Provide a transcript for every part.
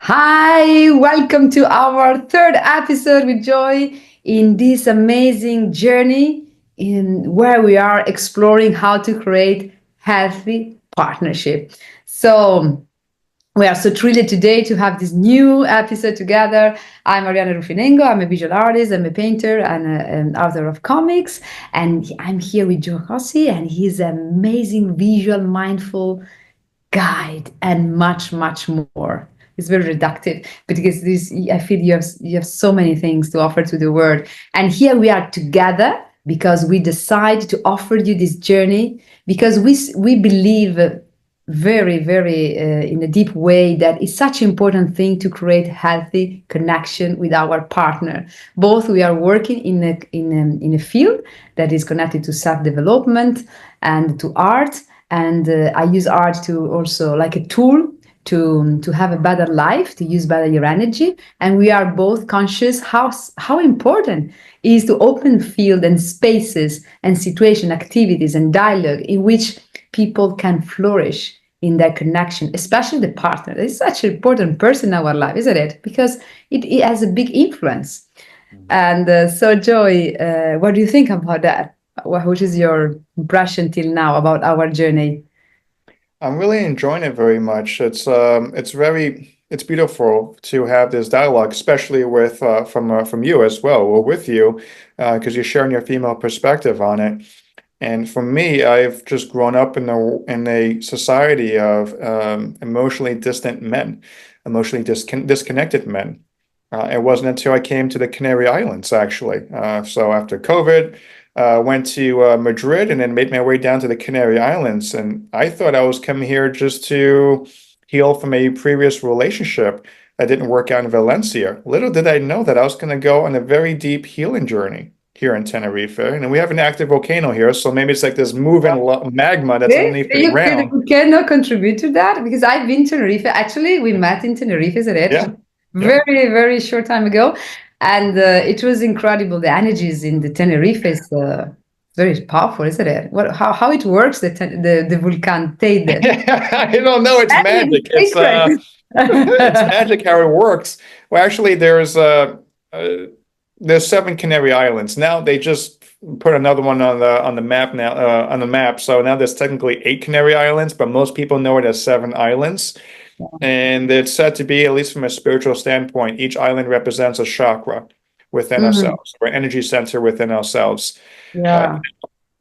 Hi, welcome to our third episode with Joy in this amazing journey in where we are exploring how to create healthy partnership. So we are so thrilled today to have this new episode together. I'm Arianna Ruffinengo. I'm a visual artist. I'm a painter and an author of comics. And I'm here with Joe Rossi, and he's an amazing visual, mindful guide and much, much more. It's very reductive, but because this, I feel you have so many things to offer to the world. And here we are together because we decide to offer you this journey because we believe very, very in a deep way that it's such an important thing to create healthy connection with our partner. Both we are working in a field that is connected to self-development and to art, and I use art to also like a tool to have a better life, to use better your energy. And we are both conscious how important it is to open field and spaces and situation activities and dialogue in which people can flourish in their connection, especially the partner. It's such an important person in our life, isn't it? Because it has a big influence. And so, Joy, what do you think about that? What is your impression till now about our journey? I'm really enjoying it very much. It's beautiful to have this dialogue, especially with from you as well, or with you, because you're sharing your female perspective on it. And for me, I've just grown up in a society of emotionally distant men, emotionally disconnected men. It wasn't until I came to the Canary Islands, actually. So after COVID, went to Madrid and then made my way down to the Canary Islands. And I thought I was coming here just to heal from a previous relationship that didn't work out in Valencia. Little did I know that I was going to go on a very deep healing journey here in Tenerife. And we have an active volcano here, so maybe it's like this moving magma that's Okay, underneath the you can, ground. you cannot contribute to that because I've been to Tenerife. Actually, we met in Tenerife, isn't it? Yeah, yeah. Very, very short time ago. And it was incredible. The energies in the Tenerife is very powerful, isn't it? How it works, the volcano Teide. I don't know. It's Tell me magic. the It's secret. magic how it works. Well, actually, uh, there's seven Canary Islands. Now they just put another one on the map now on the map. So now there's technically eight Canary Islands, but most people know it as seven islands. And it's said to be, at least from a spiritual standpoint, each island represents a chakra within Mhm. ourselves, or energy center within ourselves. Uh, Yeah.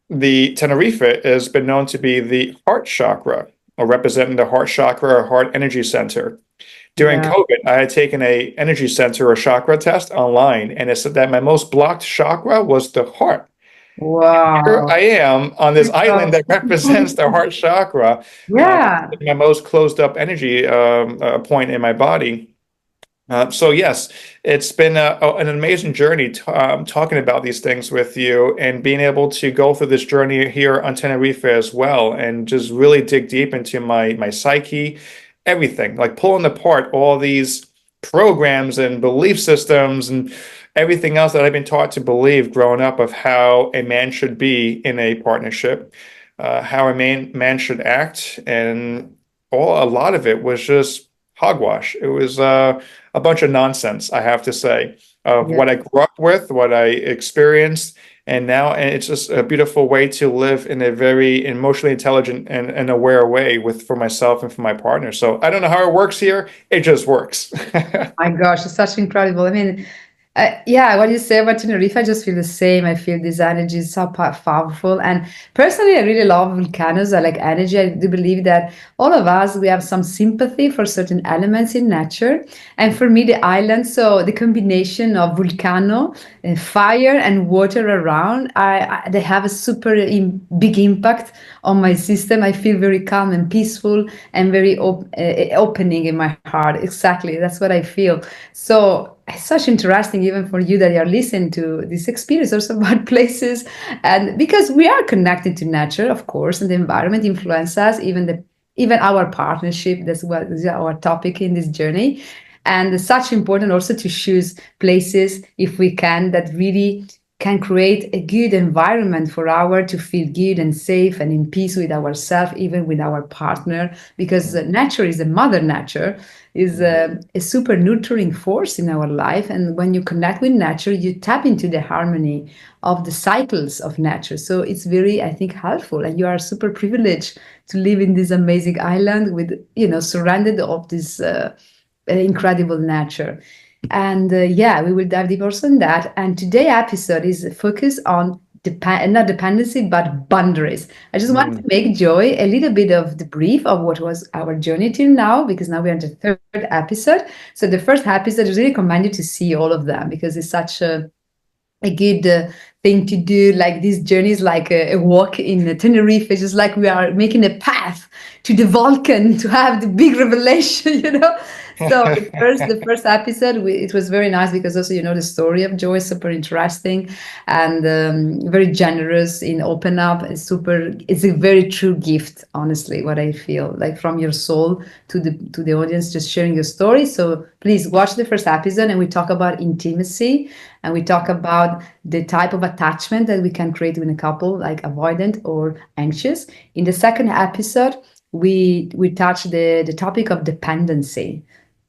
the Tenerife has been known to be the heart chakra, or representing the heart chakra or heart energy center. During Yeah. COVID, I had taken a energy center or chakra test online, and it said that my most blocked chakra was the heart. Here Wow. I am on this island that represents the heart chakra, Yeah. my most closed up energy point in my body. So yes, it's been an amazing journey talking about these things with you and being able to go through this journey here on Tenerife as well, and just really dig deep into my psyche, everything, like pulling apart all these programs and belief systems and everything else that I've been taught to believe growing up of how a man should be in a partnership, how a man should act, and a lot of it was just hogwash. It was a bunch of nonsense, I have to say, of Yeah. what I grew up with, what I experienced, and it's just a beautiful way to live in a very emotionally intelligent and aware way with for myself and for my partner. So I don't know how it works here. It just works. My gosh, it's such incredible. I mean, yeah, what you say about Tenerife, I just feel the same. I feel this energy is so powerful. And personally, I really love volcanoes. I like energy. I do believe that all of us, we have some sympathy for certain elements in nature. And for me, the island, so the combination of volcano, fire, and water around, they have a super big impact on my system. I feel very calm and peaceful and very opening in my heart. Exactly. That's what I feel. So it's such interesting, even for you that you're listening to this experience also about places. And because we are connected to nature, of course, and the environment influences us, even our partnership, that's what is our topic in this journey. And it's such important also to choose places, if we can, that really can create a good environment for our to feel good and safe and in peace with ourselves, even with our partner, because nature is a mother nature, is a super nurturing force in our life. And when you connect with nature, you tap into the harmony of the cycles of nature. So it's very, I think, helpful. And you are super privileged to live in this amazing island with, surrounded of this incredible nature. And yeah, we will dive deeper on that. And today episode is focused on not dependency, but boundaries. I just want to Mm. make Joy a little bit of the brief of what was our journey till now, because now we're on the third episode. So the first episode, I really recommend you to see all of them because it's such a good thing to do. Like this journey is like a walk in Tenerife. It's just like we are making a path to the Vulcan to have the big revelation, So the first episode, it was very nice because also the story of Joy is super interesting and very generous in open up. It's a very true gift, honestly. What I feel like from your soul to the audience, just sharing your story. So please watch the first episode, and we talk about intimacy, and we talk about the type of attachment that we can create in a couple, like avoidant or anxious. In the second episode, we touch the topic of dependency,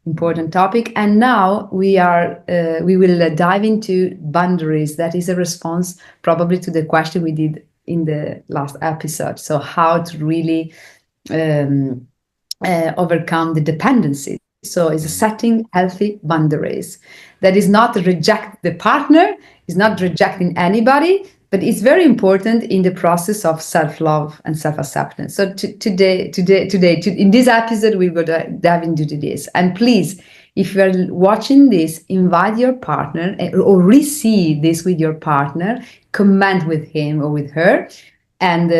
important topic. And now we will dive into boundaries. That is a response probably to the question we did in the last episode. So how to really um, overcome the dependency. So it's setting healthy boundaries. That is not reject the partner, is not rejecting anybody, but it's very important in the process of self-love and self-acceptance. So in this episode, we will dive into this. And please, if you are watching this, invite your partner or re-see this with your partner, comment with him or with her, and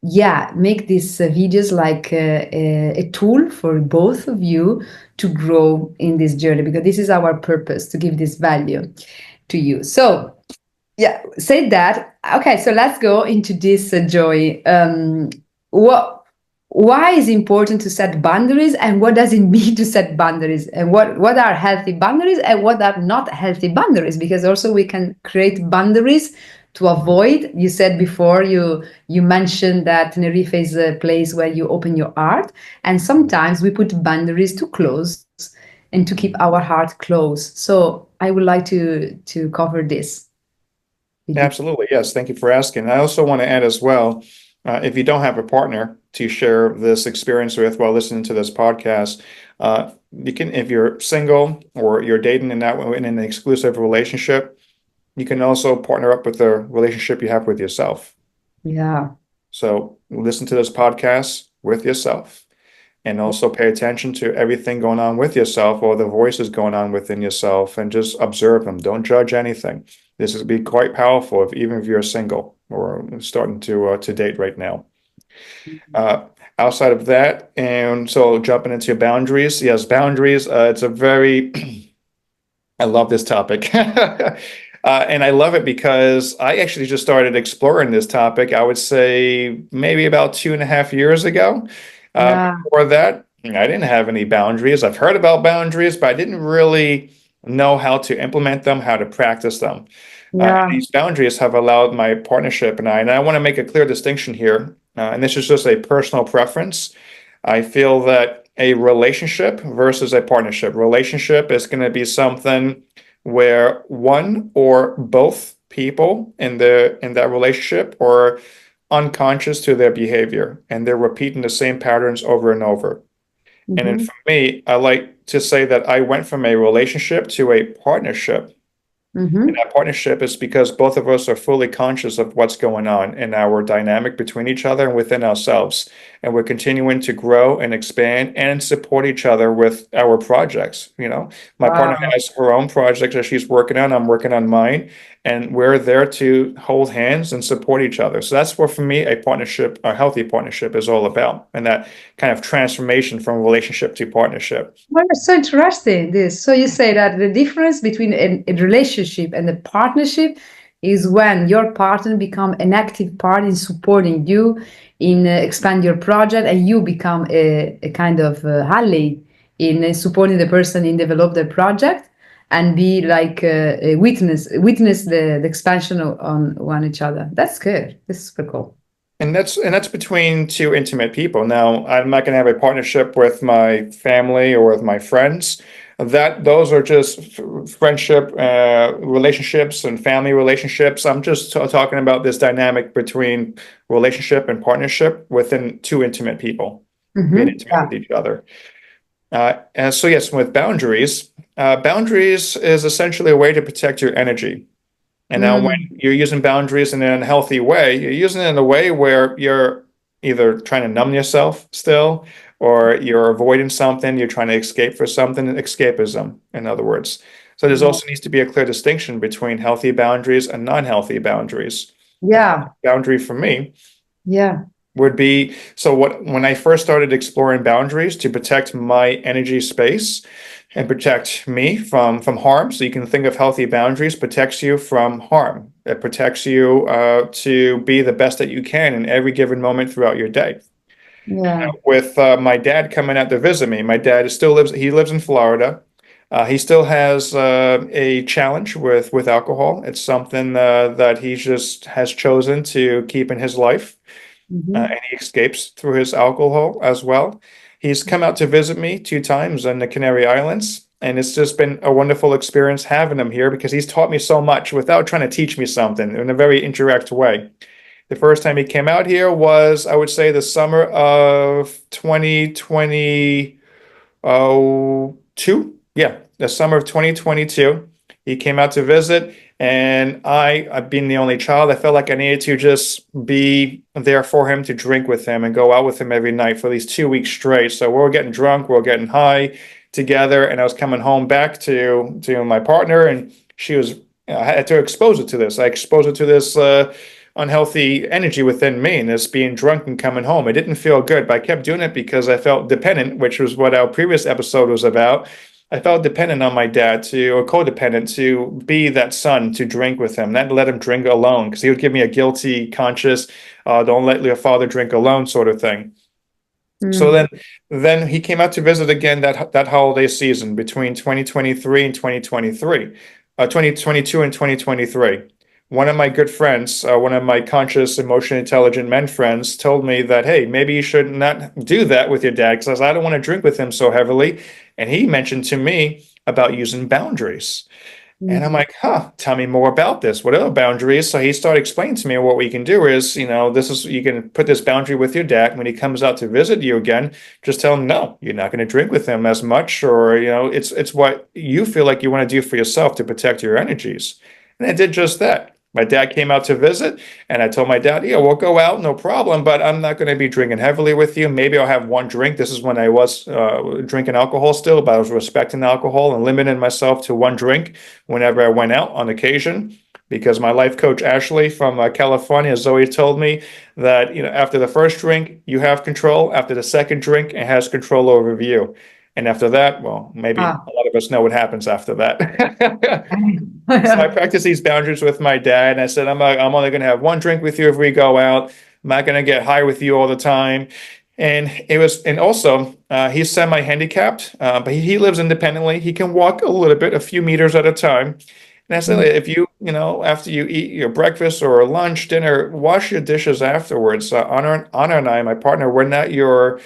yeah, make these videos like a tool for both of you to grow in this journey, because this is our purpose, to give this value to you. So yeah, say that. Okay, so let's go into this, Joy. What why is it important to set boundaries, and what does it mean to set boundaries, and what are healthy boundaries and what are not healthy boundaries? Because also we can create boundaries to avoid. You said before, you mentioned that Tenerife is a place where you open your heart, and sometimes we put boundaries to close and to keep our heart closed. So I would like to cover this with you. Absolutely, yes. Thank you for asking. I also want to add as well, if you don't have a partner to share this experience with while listening to this podcast, you can, if you're single or you're dating in an exclusive relationship, you can also partner up with the relationship you have with yourself. Yeah. So listen to this podcast with yourself, and also pay attention to everything going on with yourself or the voices going on within yourself, and just observe them. Don't judge anything. This would be quite powerful even if you're single or starting to date right now. Uh, Outside of that, and so jumping into boundaries, yes, boundaries. It's a very I love this topic. And I love it because I actually just started exploring this topic, I would say maybe about 2.5 years ago. Yeah. Before that, I didn't have any boundaries. I've heard about boundaries, but I didn't really know how to implement them, how to practice them. And Yeah. these boundaries have allowed my partnership and I want to make a clear distinction here, and this is just a personal preference. I feel that a relationship versus a partnership. Relationship is going to be something where one or both people in that relationship are unconscious to their behavior and they're repeating the same patterns over and over. And then Mm-hmm. for me, I like to say that I went from a relationship to a partnership, and Mm-hmm. that partnership is because both of us are fully conscious of what's going on in our dynamic between each other and within ourselves. And we're continuing to grow and expand and support each other with our projects. My partner Wow. has her own projects that she's working on. I'm working on mine. And we're there to hold hands and support each other. So that's what, for me, a partnership, a healthy partnership, is all about. And that kind of transformation from relationship to partnership. Well, it's so interesting this. So you say that the difference between a relationship and a partnership is when your partner become an active part in supporting you in expand your project, and you become a kind of ally in supporting the person in develop their project. and be like a witness the expansion on one each other. That's good. This is super cool. And that's between two intimate people. Now, I'm not going to have a partnership with my family or with my friends. That those are just friendship relationships and family relationships. I'm just talking about this dynamic between relationship and partnership within two intimate people being intimate Yeah. with each other. And so yes, with boundaries, boundaries is essentially a way to protect your energy. And now, when Mm, you're using boundaries in an unhealthy way, you're using it in a way where you're either trying to numb yourself still, or you're avoiding something, you're trying to escape for something, escapism, in other words. So there's yeah. also needs to be a clear distinction between healthy boundaries and non-healthy boundaries. A Yeah. healthy boundary for me Yeah. would be so what when I first started exploring boundaries to protect my energy space and protect me from harm. So you can think of healthy boundaries protects you from harm. It protects you to be the best that you can in every given moment throughout your day. Yeah. With my dad coming out to visit me, my dad is still lives. He lives in Florida. He still has a challenge with alcohol. It's something that he just has chosen to keep in his life, Hmm. and he escapes through his alcohol as well. He's come out to visit me 2 times in the Canary Islands, and it's just been a wonderful experience having him here because he's taught me so much without trying to teach me something in a very indirect way. The first time he came out here was, I would say, the summer of 2020. Oh, two? Yeah, the summer of 2022. He came out to visit, and I've been the only child, I felt like I needed to just be there for him, to drink with him and go out with him every night for these 2 weeks straight. So we were getting drunk, we were getting high together, and I was coming home back to my partner, and she was, I had to expose her to this. I exposed her to this unhealthy energy within me and this being drunk and coming home. It didn't feel good, but I kept doing it because I felt dependent, which was what our previous episode was about. I felt dependent on my dad or codependent to be that son to drink with him, not let him drink alone because he would give me a guilty conscious, don't let your father drink alone sort of thing. So Mm. then he came out to visit again that holiday season between 2023 and 2023, 2022 and 2023. One of my good friends, one of my conscious, emotionally intelligent men friends, told me that, hey, maybe you should not do that with your dad because I don't want to drink with him so heavily. And he mentioned to me about using boundaries. And I'm Mm. like, huh, tell me more about this. What are the boundaries? So he started explaining to me what we can do is, this is, you can put this boundary with your dad. When he comes out to visit you again, just tell him, no, you're not going to drink with him as much. Or, it's what you feel like you want to do for yourself to protect your energies. And I did just that. My dad came out to visit, and I told my dad, yeah, we'll go out, no problem, but I'm not going to be drinking heavily with you. Maybe I'll have one drink. This is when I was drinking alcohol still, but I was respecting alcohol and limiting myself to one drink whenever I went out on occasion, because my life coach Ashley from California has always told me that after the first drink you have control, after the second drink it has control over you, and after that, well, maybe Ah. a lot of us know what happens after that. So I practice these boundaries with my dad, and I said, I'm only going to have one drink with you if we go out. I'm not going to get high with you all the time. And also, he's semi-handicapped, but he lives independently. He can walk a little bit, a few meters at a time. And I said, Mm. if after you eat your breakfast or lunch, dinner, wash your dishes afterwards. Honor and I, my partner, we're not your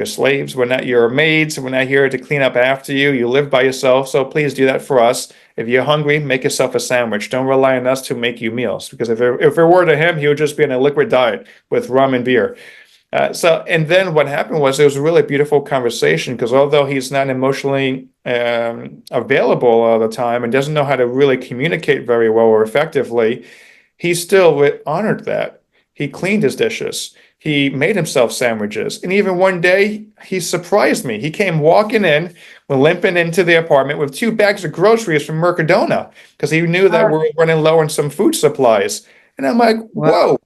slaves. We're not your maids. We're not here to clean up after you. You live by yourself, so please do that for us. If you're hungry, make yourself a sandwich. Don't rely on us to make you meals, because if it were to him, he would just be on a liquid diet with rum and beer. And then what happened was it was a really beautiful conversation, because although he's not emotionally available all the time and doesn't know how to really communicate very well or effectively, he still honored that. He cleaned his dishes. He made himself sandwiches. And even one day, he surprised me. He came walking in, limping into the apartment with 2 bags of groceries from Mercadona because he knew that Ah. we were running low on some food supplies. And I'm like, Wow. whoa,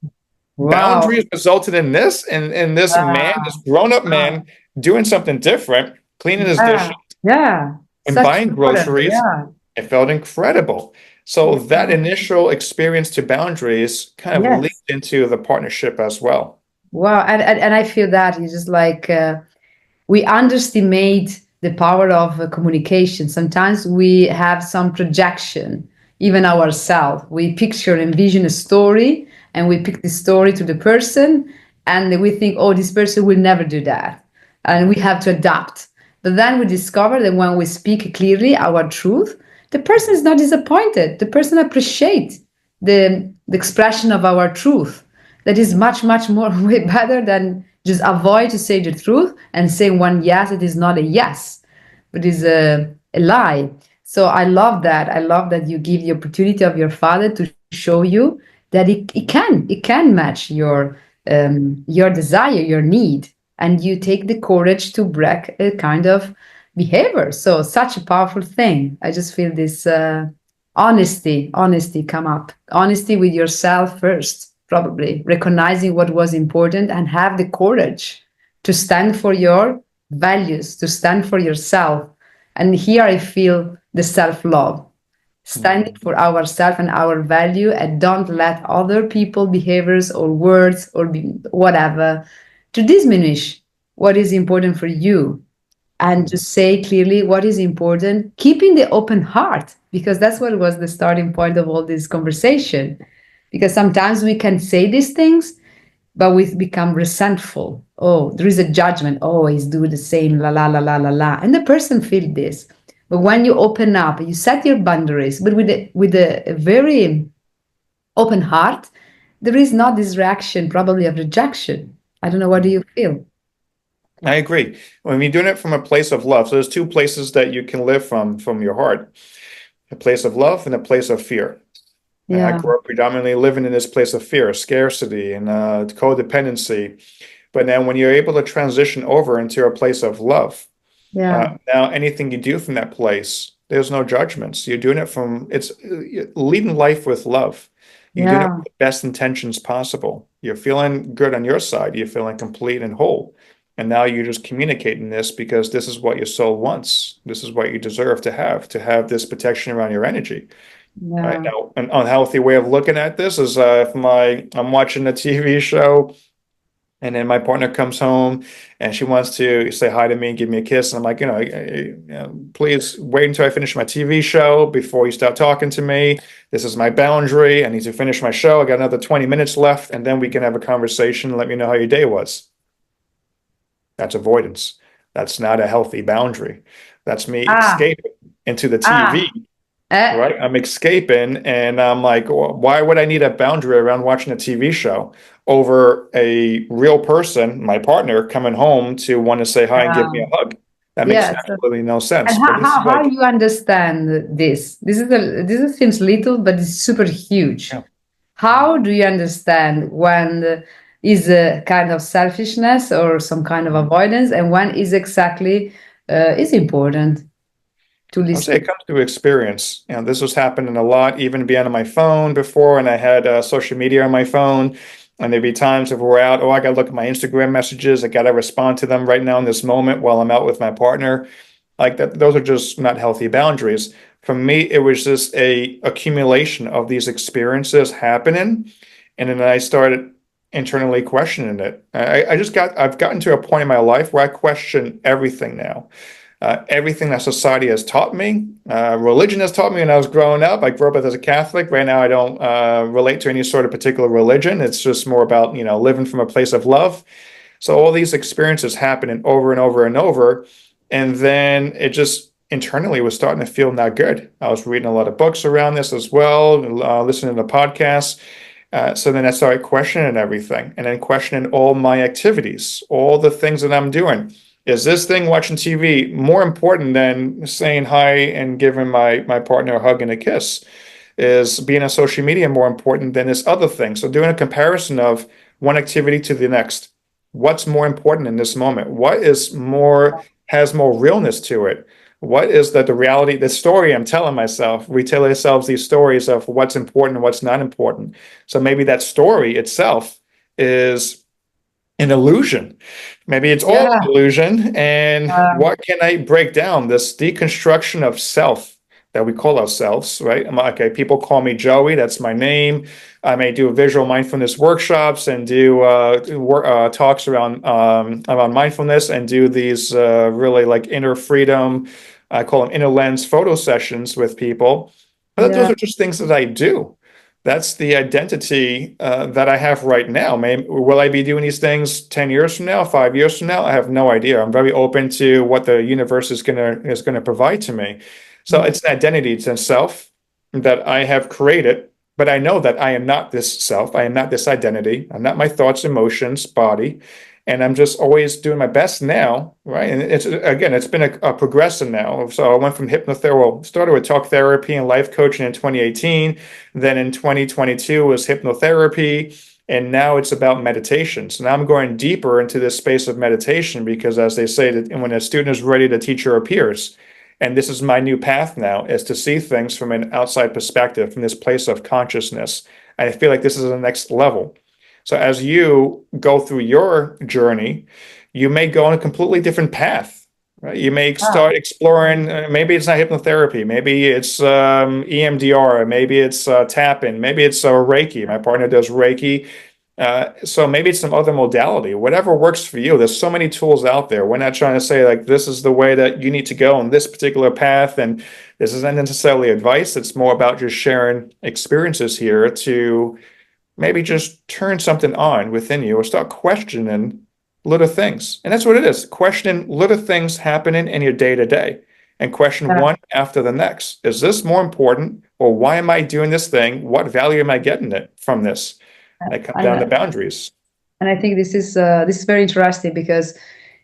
Wow. boundaries resulted in this, and this man, Ah. this grown-up Ah. man, doing something different, cleaning his Yeah. dishes Yeah. and Such buying important. groceries. Yeah. It felt incredible. So that initial experience to boundaries kind of Yes. leaked into the partnership as well. Wow. And I feel that it's just like we underestimate the power of communication. Sometimes we have some projection, even ourselves. We picture, envision a story, and we pick the story to the person, and we think, oh, this person will never do that. And we have to adapt. But then we discover that when we speak clearly our truth, the person is not disappointed. The person appreciates the expression of our truth. That is much, much more way better than just avoid to say the truth and say one yes, it is not a yes, but is a lie. So I love that. I love that you give the opportunity of your father to show you that it can match your desire, your need, and you take the courage to break a kind of behavior. So such a powerful thing. I just feel this honesty come up. Honesty with yourself first, probably recognizing what was important and have the courage to stand for your values, to stand for yourself. And here I feel the self-love, standing Mhm. for ourselves and our value, and don't let other people behaviors or words or whatever to diminish what is important for you, and just say clearly what is important, keeping the open heart, because that's what was the starting point of all this conversation. Because sometimes we can say these things, but we become resentful. Oh, there is a judgment. Oh, he's doing the same, la la la la la la, and the person feel this. But when you open up, you set your boundaries, but with a very open heart, there is not this reaction, probably of rejection. I don't know. What do you feel? I agree. When you're doing it from a place of love, so there's two places that you can live from your heart, a place of love and a place of fear. And I Yeah, grew up predominantly living in this place of fear, scarcity, and codependency. But now, when you're able to transition over into a place of love, yeah, now anything you do from that place, there's no judgments. You're doing it from it's leading life with love. You're doing it yeah, with the best intentions possible. You're feeling good on your side. You're feeling complete and whole. And now you're just communicating this because this is what your soul wants. This is what you deserve to have this protection around your energy. Right yeah. now, an unhealthy way of looking at this is if I'm watching a TV show and then my partner comes home and she wants to say hi to me and give me a kiss. And I'm like, please wait until I finish my TV show before you start talking to me. This is my boundary. I need to finish my show. I got another 20 minutes left, and then we can have a conversation and let me know how your day was. That's avoidance. That's not a healthy boundary. That's me Ah, escaping into the ah, TV. eh, Right? I'm escaping, and I'm like, why would I need a boundary around watching a TV show over a real person, my partner, coming home to want to say hi and give me yeah, a hug? That makes yes. absolutely no And sense. But how, this how is how like, you understand this? Seems little, but it's super huge. yeah. How do you understand when is a kind of selfishness or some kind of avoidance, and when is exactly is important to I would say listen? it comes to experience. This was happening a lot, even being on my phone before, and I had social media on my phone. And there'd be times if we're out, oh, I got to look at my Instagram messages. I got to respond to them right now in this moment while I'm out with my partner. Like that, those are just not healthy boundaries. For me, it was just a accumulation of these experiences happening, and then I started internally questioning it. I've gotten to a point in my life where I question everything now, everything that society has taught me, religion has taught me when I was growing up. I grew up as a Catholic. Right now, I don't relate to any sort of particular religion. It's just more about, living from a place of love. So all these experiences happening over and over and over. And then it just internally was starting to feel not good. I was reading a lot of books around this as well, listening to podcasts. So then I started questioning everything and then questioning all my activities, all the things that I'm doing. Is this thing watching TV more important than saying hi and giving my partner a hug and a kiss? Is being on social media more important than this other thing? So doing a comparison of one activity to the next. What's more important in this moment? What is more has more realness to it? What is the reality, the story I'm telling myself? We tell ourselves these stories of what's important and what's not important. So maybe that story itself is an illusion. Maybe it's all Yeah, an illusion. And uh, what can I break down? This deconstruction of self, that we call ourselves, right? I'm like, okay, people call me Joey. That's my name. I may do visual mindfulness workshops and do talks around mindfulness and do these really like inner freedom. I call them inner lens photo sessions with people. But those Yeah. are just things that I do. That's the identity that I have right now. Will I be doing these things 10 years from now, 5 years from now? I have no idea. I'm very open to what the universe is gonna provide to me. So it's an identity, it's a self that I have created, but I know that I am not this self. I am not this identity. I'm not my thoughts, emotions, body. And I'm just always doing my best now, right? And it's been a progression now. So I went from hypnotherapy, well, started with talk therapy and life coaching in 2018. Then in 2022 was hypnotherapy. And now it's about meditation. So now I'm going deeper into this space of meditation because, as they say, that when a student is ready, the teacher appears. And this is my new path now, is to see things from an outside perspective, from this place of consciousness. And I feel like this is the next level. So as you go through your journey, you may go on a completely different path. Right? You may start exploring. Maybe it's not hypnotherapy. Maybe it's EMDR. Maybe it's tapping. Maybe it's Reiki. My partner does Reiki. So maybe it's some other modality. Whatever works for you. There's so many tools out there. We're not trying to say like this is the way that you need to go on this particular path, and this isn't necessarily advice. It's more about just sharing experiences here to maybe just turn something on within you or start questioning little things. And that's what it is. Questioning little things happening in your day to day and question Yeah. one after the next. Is this more important, or why am I doing this thing? What value am I getting it from this? And it comes down to And boundaries. and I think this is very interesting because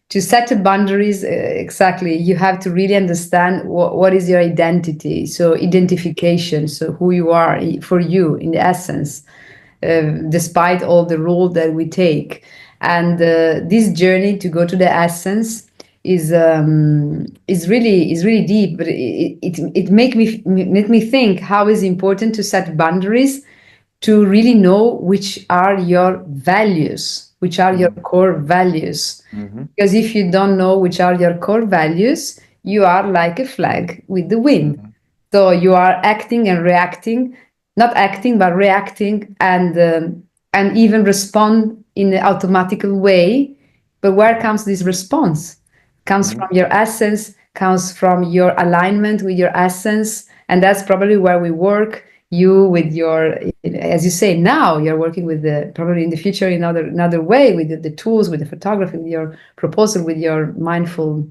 to set the boundaries, exactly, you have to really understand what is your identity. So identification, so who you are for you in the essence, despite all the role that we take. And this journey to go to the essence is really deep. But it make me think how is important to set boundaries to really know which are your values, which are your Mhm. core values. Mhm. Because if you don't know which are your core values, you are like a flag with the wind. Mhm. So you are acting and reacting, not acting but reacting, and even respond in an automatical way. But where comes this response? Comes Mhm. from your essence, comes from your alignment with your essence, and that's probably where we work. You with your, as you say, now you're working with the probably in the future in another way with the tools, with the photography, with your proposal, with your mindful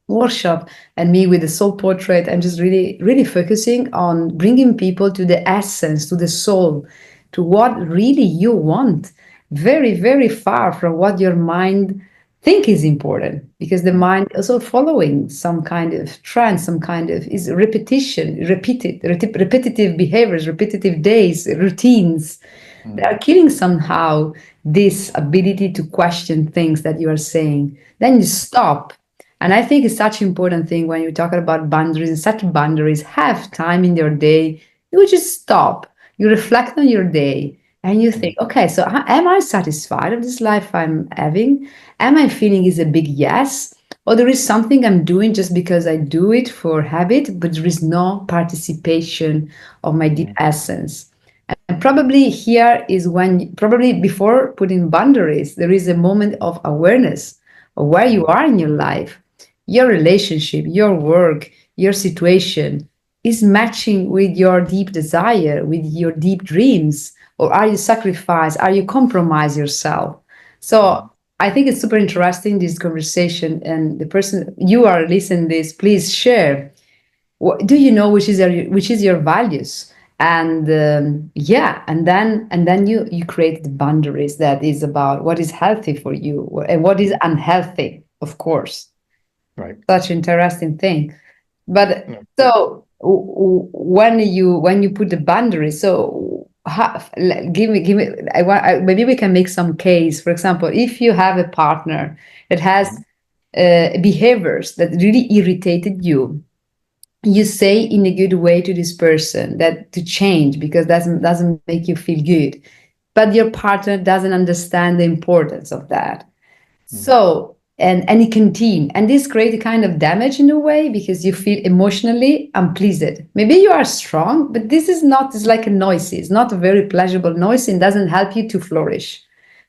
workshop, and me with the soul portrait, and just really focusing on bringing people to the essence, to the soul, to what really you want, very far from what your mind think is important, because the mind also following some kind of trend, some kind of is repetition, repetitive behaviors, repetitive days, routines. They are Mhm. killing somehow this ability to question things that you are saying. Then you stop. And I think it's such an important thing when you're talking about boundaries, and such boundaries have time in your day. You just stop. You reflect on your day and you think, Mhm. okay, so am I satisfied of this life I'm having? Am I feeling is a big yes? Or there is something I'm doing just because I do it for habit, but there is no participation of my deep Mhm. essence. And probably here is when, probably before putting boundaries, there is a moment of awareness of where you are in your life, your relationship, your work, your situation is matching with your deep desire, with your deep dreams, or are you sacrifice? Are you compromise yourself? So Mhm. I think it's super interesting this conversation, and the person you are listening this, please share. Do you know which is your values? And yeah, and then you create the boundaries that is about what is healthy for you and what is Mhm. unhealthy, of course. Right. Such interesting thing. But No, so when you put the boundaries, so give me maybe we can make some case. For example, if you have a partner that has Mhm. behaviors that really irritated you, you say in a good way to this person that to change because doesn't make you feel good, but your partner doesn't understand the importance of that. Mhm. So and any canteen. And this creates a kind of damage in a way because you feel emotionally unpleased. Maybe you are strong, but this is not, it's like a noisy. It's not a very pleasurable noise and doesn't help you to flourish.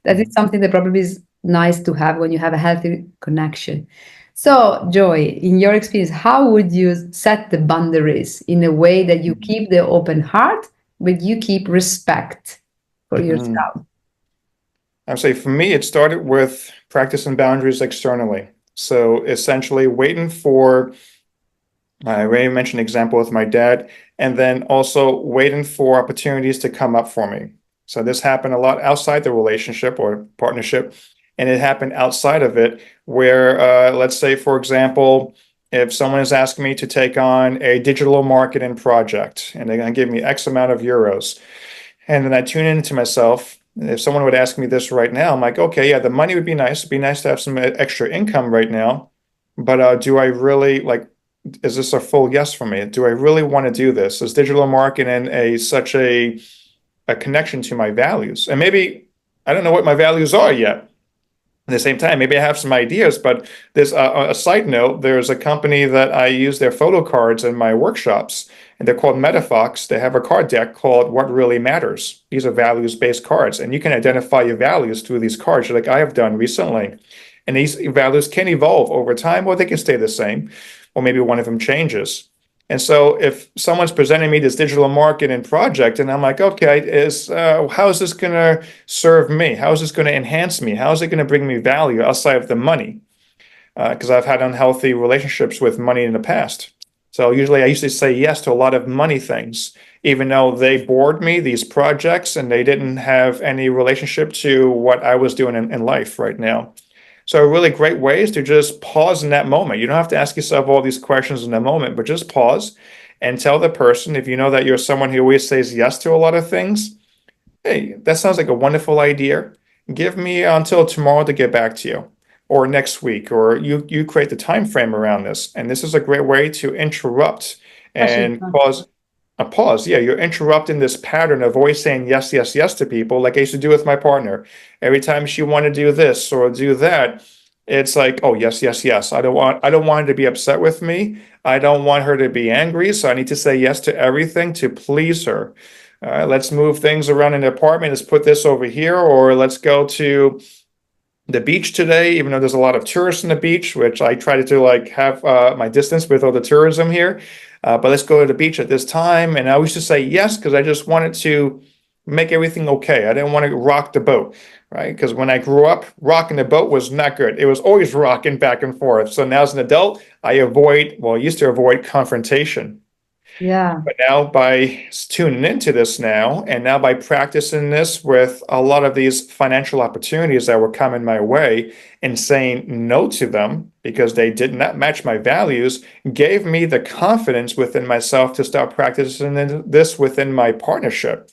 That is Mhm. something that probably is nice to have when you have a healthy connection. So, Joy, in your experience, how would you set the boundaries in a way that you keep the open heart, but you keep respect for Mhm. yourself? I would say for me, it started with practicing boundaries externally. So essentially waiting for, I already mentioned an example with my dad, and then also waiting for opportunities to come up for me. So this happened a lot outside the relationship or partnership, and it happened outside of it where, let's say, for example, if someone is asking me to take on a digital marketing project and they're going to give me X amount of euros, and then I tune into myself. If someone would ask me this right now, I'm like, okay, yeah, the money would be nice. It'd be nice to have some extra income right now. But do I really like, is this a full yes for me? Do I really want to do this? Is digital marketing a such a connection to my values? And maybe I don't know what my values are yet. At the same time, maybe I have some ideas, but there's a side note. There's a company that I use their photo cards in my workshops, and they're called MetaFox. They have a card deck called What Really Matters. These are values-based cards, and you can identify your values through these cards, like I have done recently. And these values can evolve over time, or they can stay the same, or maybe one of them changes. And so if someone's presenting me this digital marketing project and I'm like, okay, how is this going to serve me? How is this going to enhance me? How is it going to bring me value outside of the money? Because I've had unhealthy relationships with money in the past. So usually I used to say yes to a lot of money things, even though they bored me, these projects, and they didn't have any relationship to what I was doing in life right now. So a really great way is to just pause in that moment. You don't have to ask yourself all these questions in the moment, but just pause and tell the person, if you know that you're someone who always says yes to a lot of things, hey, that sounds like a wonderful idea. Give me until tomorrow to get back to you, or next week, or you create the time frame around this. And this is a great way to interrupt Especially, and cause a pause. Yeah, you're interrupting this pattern of always saying yes, yes, yes to people, like I used to do with my partner. Every time she wanted to do this or do that, it's like, oh, yes, yes, yes. I don't want her to be upset with me. I don't want her to be angry. So I need to say yes to everything to please her. Let's move things around in the apartment. Let's put this over here, or let's go to the beach today, even though there's a lot of tourists on the beach, which I try to do, like have my distance with all the tourism here. But let's go to the beach at this time. And I used to say yes because I just wanted to make everything okay. I didn't want to rock the boat, right? Because when I grew up, rocking the boat was not good. It was always rocking back and forth. So now as an adult, I used to avoid confrontation. yeah. But now by tuning into this now, and now by practicing this with a lot of these financial opportunities that were coming my way and saying no to them because they did not match my values, gave me the confidence within myself to start practicing this within my partnership.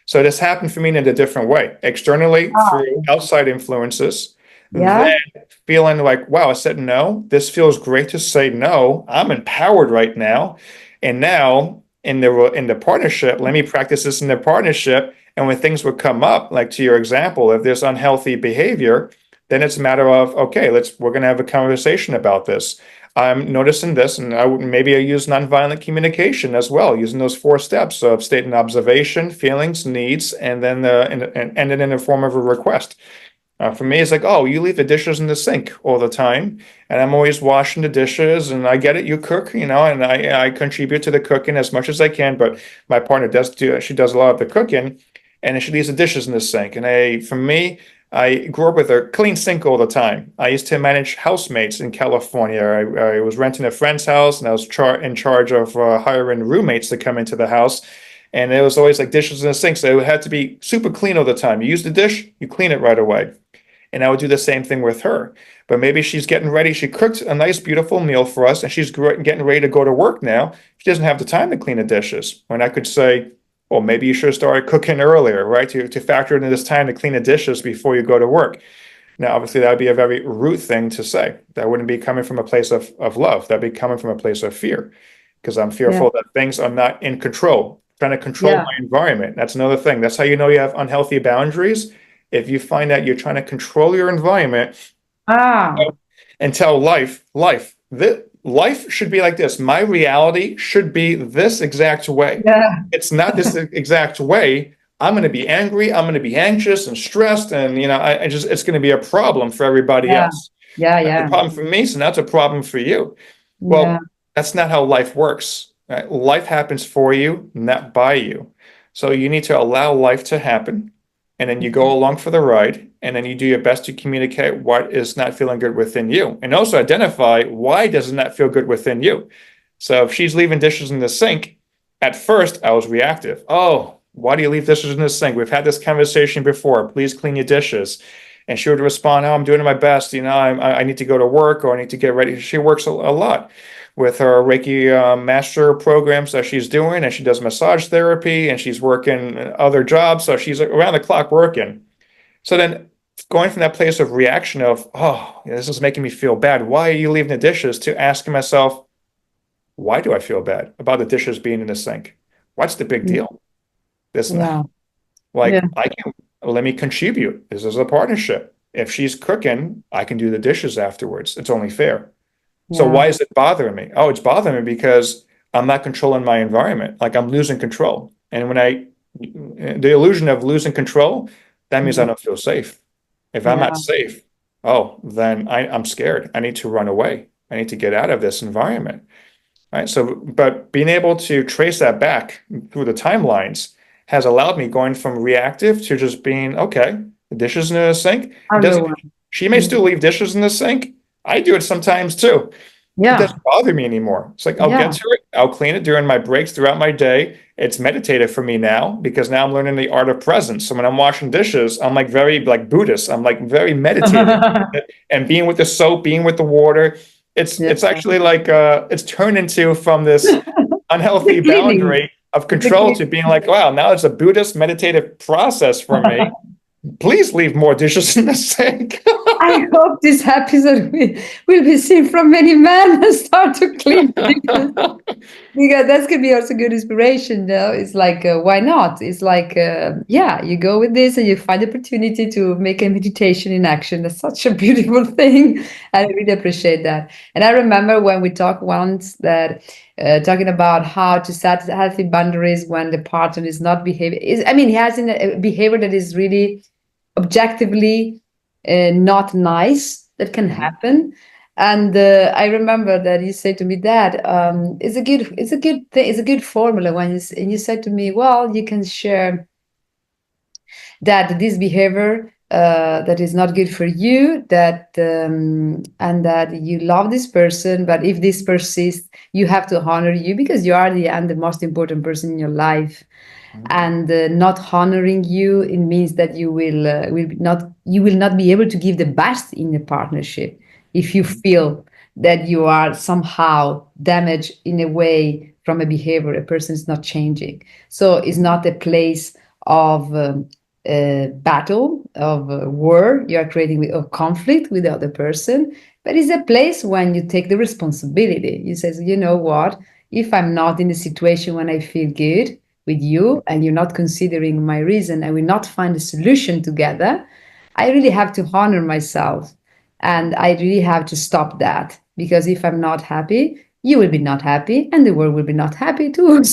So this happened for me in a different way, externally through Ah, outside influences, then yeah. feeling like, wow, I said no. This feels great to say no. I'm empowered right now. And now in the partnership, let me practice this in the partnership. And when things would come up, like to your example, if there's unhealthy behavior, then it's a matter of, okay, we're gonna have a conversation about this. I'm noticing this, and maybe I use nonviolent communication as well, using those four steps of stating observation, feelings, needs, and then and end it in the form of a request. For me, it's like, oh, you leave the dishes in the sink all the time, and I'm always washing the dishes. And I get it, you cook, and I contribute to the cooking as much as I can. But my partner she does a lot of the cooking, and she leaves the dishes in the sink. And for me, I grew up with a clean sink all the time. I used to manage housemates in California. I was renting a friend's house, and I was in charge of hiring roommates to come into the house. And it was always like dishes in the sink, so it had to be super clean all the time. You use the dish, you clean it right away. And I would do the same thing with her. But maybe she's getting ready. She cooked a nice, beautiful meal for us, and she's getting ready to go to work now. She doesn't have the time to clean the dishes. When I could say, well, maybe you should have started cooking earlier, right? To factor in this time to clean the dishes before you go to work. Now, obviously, that would be a very rude thing to say. That wouldn't be coming from a place of love. That'd be coming from a place of fear, because I'm Yeah. fearful that things are not in control, trying to control Yeah. my environment. That's another thing. That's how you know you have unhealthy boundaries. If you find that you're trying to control your environment, Ah. and tell life, that life should be like this. My reality should be this exact way. Yeah. It's not this exact way. I'm going to be angry. I'm going to be anxious and stressed, and I just it's going to be a problem for everybody Yeah. else. Yeah. That's a Yeah. problem for me, so that's a problem for you. Yeah. Well, that's not how life works. Right? Life happens for you, not by you. So you need to allow life to happen, and then you go along for the ride, and then you do your best to communicate what is not feeling good within you, and also identify why does it not feel good within you. So if she's leaving dishes in the sink, at first I was reactive. Oh, why do you leave dishes in the sink? We've had this conversation before. Please clean your dishes. And she would respond, "Oh, I'm doing my best. I need to go to work or I need to get ready." She works a lot with her Reiki master programs that she's doing, and she does massage therapy, and she's working other jobs, so she's around the clock working. So then, going from that place of reaction of, "Oh, this is making me feel bad. Why are you leaving the dishes?" to asking myself, "Why do I feel bad about the dishes being in the sink? What's the big deal? This Yeah. Yeah. like I can let me contribute. This is a partnership. If she's cooking, I can do the dishes afterwards. It's only fair." So Yeah. why is it bothering me? Oh, it's bothering me because I'm not controlling my environment. Like I'm losing control. And the illusion of losing control, that means I Yeah. don't feel safe. If I'm not Yeah. safe, oh, then I'm scared. I need to run away. I need to get out of this environment. Right. So, but being able to trace that back through the timelines has allowed me going from reactive to just being, okay, the dishes in the sink. It I'm the doesn't, one. she may Mm. still leave dishes in the sink. I do it sometimes too. It Yeah. doesn't bother me anymore. It's like I'll get Yeah. to it, I'll clean it during my breaks throughout my day. It's meditative for me now because now I'm learning the art of presence. So when I'm washing dishes, I'm like very like Buddhist. I'm like very meditative and being with the soap, being with the water. It's Yeah. it's actually like it's turned into from this unhealthy The cleaning. boundary of The control to cleaning. being like, wow, now it's a Buddhist meditative process for me. Please leave more dishes in the sink. I hope this episode will be seen from many men and start to clean dishes. Because that's gonna be also good inspiration, though. It's like, why not? It's like, yeah, you go with this and you find the opportunity to make a meditation in action. That's such a beautiful thing. I really appreciate that. And I remember when we talked once that talking about how to set healthy boundaries when the partner is not behaving. I mean, he has a behavior that is really objectively not nice. That can Mhm. happen. And I remember that you said to me, "Dad, it's a good thing, it's a good formula." And you said to me, "Well, you can share that this behavior that is not good for you, that and that you love this person, but if this persists, you have to honor you because you are the and the most important person in your life." And not honoring you, it means that you will not be able to give the best in the partnership if you Mhm. feel that you are somehow damaged in a way from a behavior a person is not changing. So it's not a place of battle, of war you are creating with, of conflict with the other person, but it's a place when you take the responsibility. You say, "You know what, if I'm not in a situation when I feel good with you and you're not considering my reason and we not find a solution together, I really have to honor myself and I really have to stop that, because if I'm not happy, you will be not happy and the world will be not happy too."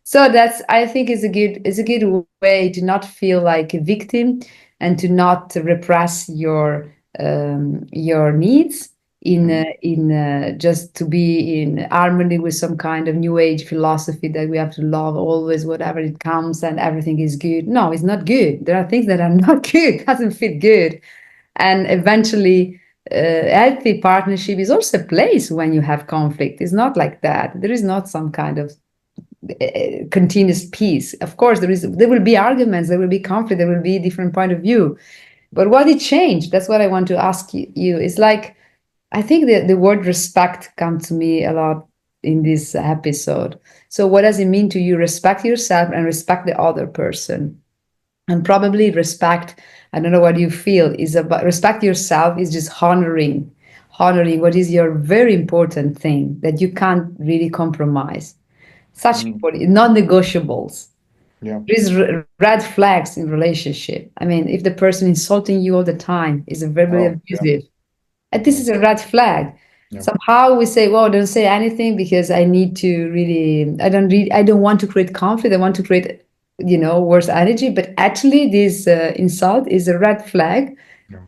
So that's, I think, is a good way to not feel like a victim and to not repress your needs Mhm. in just to be in harmony with some kind of new age philosophy that we have to love always whatever it comes and everything is good. No, it's not good. There are things that are not good. It doesn't feel good. And eventually healthy partnership is also a place when you have conflict. It's not like that. There is not some kind of continuous peace. Of course, there will be arguments, there will be conflict, there will be different point of view. But what it changed? That's what I want to ask you. It's like, I think the word respect comes to me a lot in this episode. So what does it mean to you? Respect yourself and respect the other person. And probably respect, I don't know what you feel, is about respect yourself is just honoring what is your very important thing that you can't really compromise. Such Mhm. important, non-negotiables. Yeah. There is red flags in relationship. I mean, if the person insulting you all the time is a verbally Oh, yeah. abusive, And this is a red flag. Yeah. Somehow we say, well, don't say anything because I need to really, I don't want to create conflict. I want to create, worse energy. But actually, this insult is a red flag. Yeah.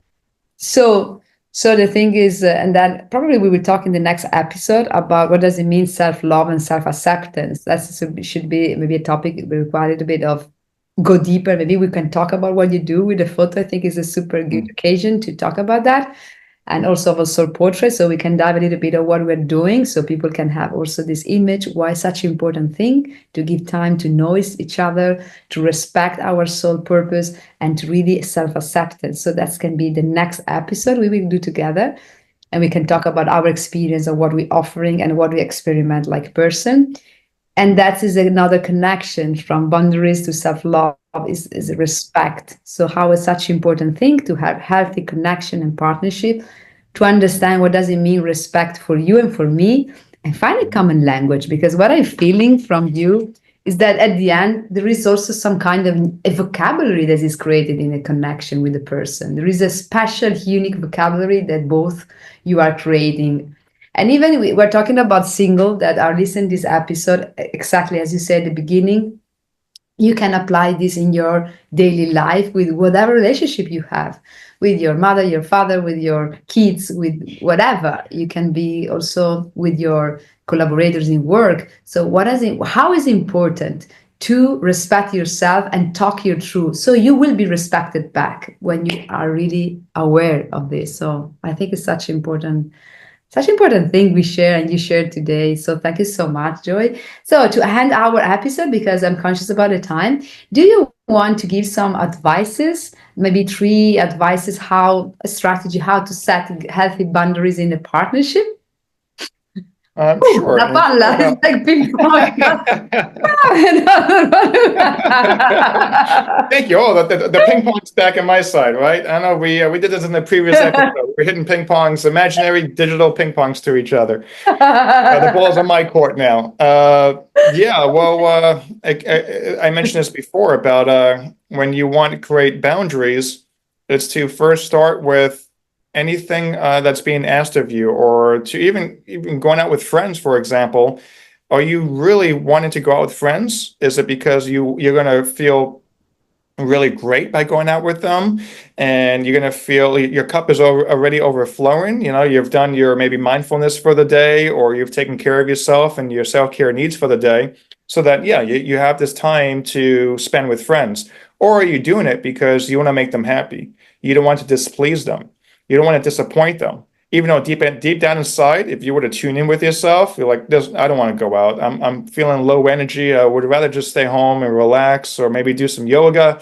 So, so the thing is, and then probably we will talk in the next episode about what does it mean self-love and self-acceptance. Should be maybe a topic that will require a little bit of go deeper. Maybe we can talk about what you do with the photo. I think is a super good Mm. occasion to talk about that, and also of a soul portrait, so we can dive a little bit of what we're doing, so people can have also this image. Why such important thing to give time to know each other, to respect our soul purpose, and to really self-acceptance. So that can be the next episode we will do together, and we can talk about our experience of what we're offering and what we experiment like person. And that is another connection from boundaries to self-love is respect. So how is such important thing to have healthy connection and partnership, to understand what does it mean respect for you and for me, and find a common language. Because what I'm feeling from you is that at the end there is also some kind of a vocabulary that is created in a connection with the person. There is a special unique vocabulary that both you are creating. And even we're talking about single that are listening to this episode, exactly as you said at the beginning, you can apply this in your daily life with whatever relationship you have with your mother, your father, with your kids, with whatever. You can be also with your collaborators in work. So how is it important to respect yourself and talk your truth, so you will be respected back when you are really aware of this. So I think it's such important thing we share and you shared today. So thank you so much, Joy. So to end our episode, because I'm conscious about the time, do you want to give some advices, maybe 3 advices, a strategy, how to set healthy boundaries in a partnership? Ooh, Sure. la palla, it's like ping pong. Thank you. Oh, the ping pong's back on my side, right? I know we did this in the previous episode. We're hitting ping pongs, imaginary digital ping pongs to each other. The ball's on my court now. Yeah, well, I mentioned this before about when you want to create boundaries, it's to first start with anything that's being asked of you, or to even going out with friends, for example. Are you really wanting to go out with friends? Is it because you're going to feel really great by going out with them, and you're going to feel your cup is already overflowing? You've done your maybe mindfulness for the day, or you've taken care of yourself and your self-care needs for the day, so that yeah, you have this time to spend with friends. Or are you doing it because you want to make them happy? You don't want to displease them. You don't want to disappoint them. Even though deep down inside, if you were to tune in with yourself, you're like, I don't want to go out. I'm feeling low energy. I would rather just stay home and relax, or maybe do some yoga,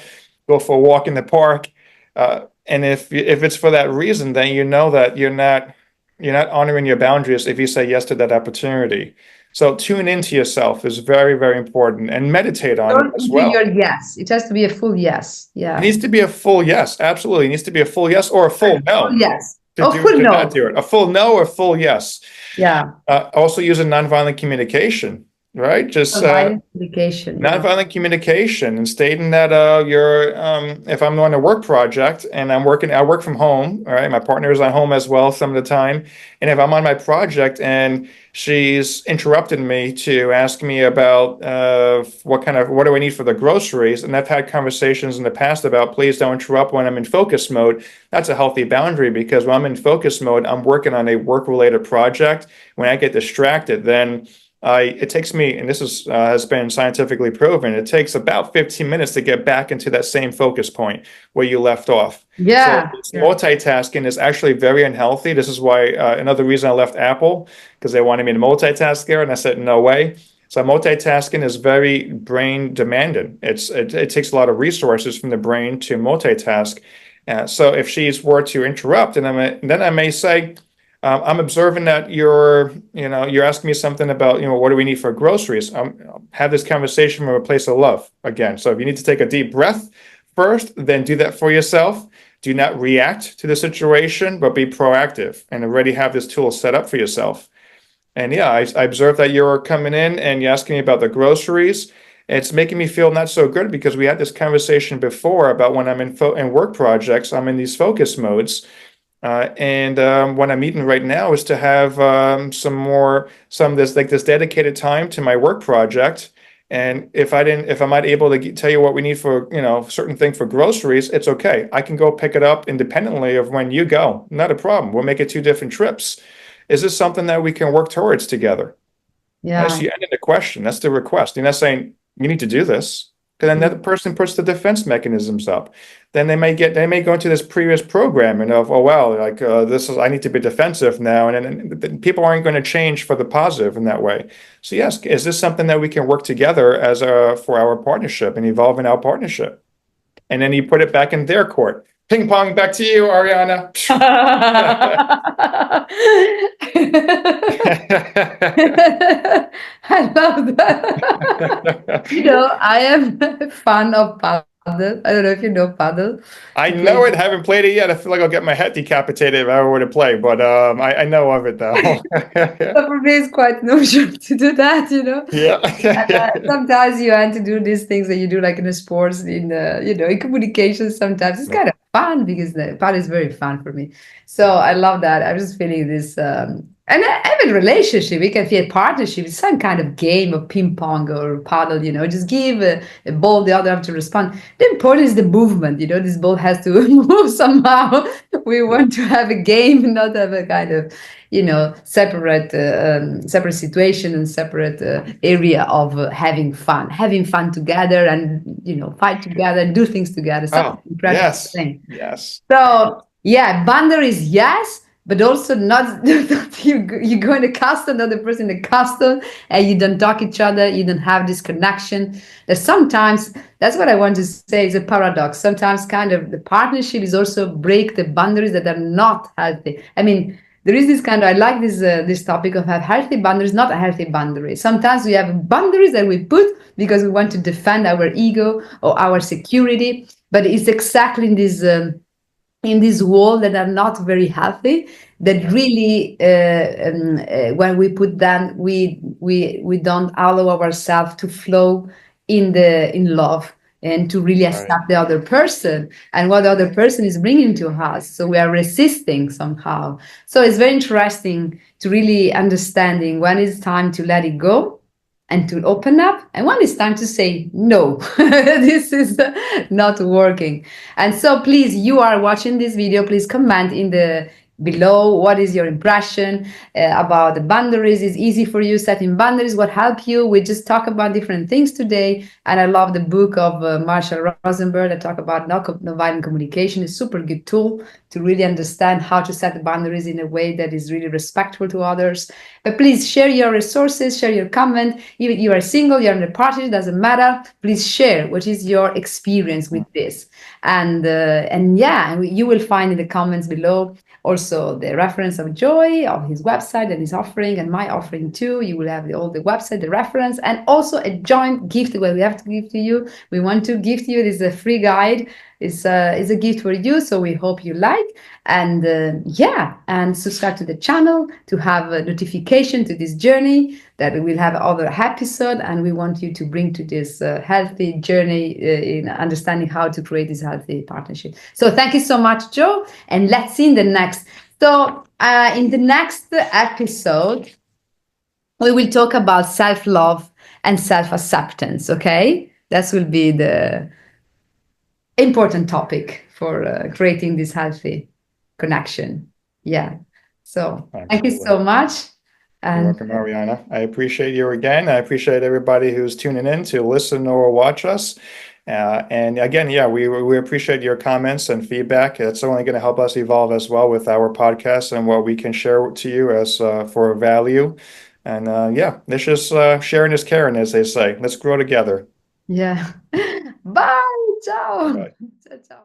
go for a walk in the park. And if it's for that reason, then you know that you're not honoring your boundaries if you say yes to that opportunity. So tune into yourself is very, very important, and meditate on it Don't as into well. your yes. It has to be a full yes. It Yeah. needs to be a full yes. Absolutely. It needs to be a full yes or a full Full no yes. to Oh, do full to not no. do it. A full no or full yes. Yeah. Also using nonviolent communication, right? Just Violent communication. Yeah. nonviolent communication, and stating that if I'm on a work project and I work from home, all right, my partner is at home as well some of the time, and if I'm on my project and she's interrupted me to ask me about what do I need for the groceries, and I've had conversations in the past about please don't interrupt when I'm in focus mode. That's a healthy boundary, because when I'm in focus mode, I'm working on a work-related project. When I get distracted, then it takes me, and this has been scientifically proven, it takes about 15 minutes to get back into that same focus point where you left off. So Yeah. this Yeah. multitasking is actually very unhealthy. This is why another reason I left Apple, because they wanted me to multitask there, and I said no way. So multitasking is very brain demanding. It takes a lot of resources from the brain to multitask. So if she's were to interrupt, and then I may say, I'm observing that you're asking me something about, what do we need for groceries? Have this conversation from a place of love again. So if you need to take a deep breath first, then do that for yourself. Do not react to the situation, but be proactive and already have this tool set up for yourself. And yeah, I observed that you're coming in and you're asking me about the groceries. It's making me feel not so good, because we had this conversation before about when I'm in work projects, I'm in these focus modes. And what I'm eating right now is to have some this dedicated time to my work project. And if I'm not able to tell you what we need for, certain thing for groceries, it's okay. I can go pick it up independently of when you go. Not a problem. We'll make it 2 different trips. Is this something that we can work towards together? That's Yeah. the end of the question. That's the request. You're not saying you need to do this. Because then that person puts the defense mechanisms up. Then they may go into this previous programming of, oh well, like I need to be defensive now, and then people aren't going to change for the positive in that way. So yes, is this something that we can work together for our partnership and evolve in our partnership? And then you put it back in their court. Ping pong, back to you, Arianna. I love that. I am a fan of paddle. I don't know if you know paddle. I To play. know it. Haven't played it yet. I feel like I'll get my head decapitated if I were to play, but I know of it though. So for me, it's quite unusual to do that. Yeah. Sometimes you want to do these things that you do like in the sports, in communication. Sometimes it's kind of fun because the fun is very fun for me. So I love that. I'm just feeling this, and even relationship, we can feel partnership. It's some kind of game of ping pong or paddle. Just give a ball, the other have to respond. The important is the movement. This ball has to move somehow. We want to have a game, not have a kind of separate situation and separate area of having fun together, and fight together and do things together, something Oh, practice yes. thing. Yes. So yeah, boundaries, yes, but also not you go in a castle, another person in a castle, and you don't talk each other, you don't have this connection. That sometimes, that's what I want to say, is a paradox. Sometimes kind of the partnership is also break the boundaries that are not healthy. I mean, there is this kind of, I like this topic of have healthy boundaries, not a healthy boundary. Sometimes we have boundaries that we put because we want to defend our ego or our security, but it's exactly in this world that are not very healthy, that really when we put them, we don't allow ourselves to flow in love, and to really Right. accept the other person and what the other person is bringing to us, so we are resisting somehow. So it's very interesting to really understanding when it's time to let it go and to open up, and when it's time to say no. This is not working. And so please, you are watching this video, please comment in the below what is your impression about the boundaries. Is easy for you setting boundaries? What help you? We just talk about different things today, and I love the book of Marshall Rosenberg that talk about nonviolent communication. It's a super good tool to really understand how to set the boundaries in a way that is really respectful to others. But please share your resources, share your comment. Even you are single, you're in a party, doesn't matter. Please share what is your experience with this, and yeah, and you will find in the comments below also the reference of Joy, of his website and his offering, and my offering too. You will have all the website, the reference, and also a joint gift where we have to give to you. We want to give to you. This is a free guide. It's a gift for you, so we hope you like. And yeah, and subscribe to the channel to have a notification to this journey, that we will have other episode, and we want you to bring to this healthy journey in understanding how to create this healthy partnership. So thank you so much, Joe, and let's see in the next. So in the next episode, we will talk about self-love and self-acceptance. Okay, that will be the important topic for creating this healthy connection. Yeah. So thank you Absolutely. so much. You're And welcome, Arianna. I appreciate you again. I appreciate everybody who's tuning in to listen or watch us. And again, yeah, we appreciate your comments and feedback. It's only going to help us evolve as well with our podcast and what we can share to you as for value. And yeah, let's just sharing is caring, as they say. Let's grow together. yeah. Bye. Ciao. Bye. Ciao, ciao.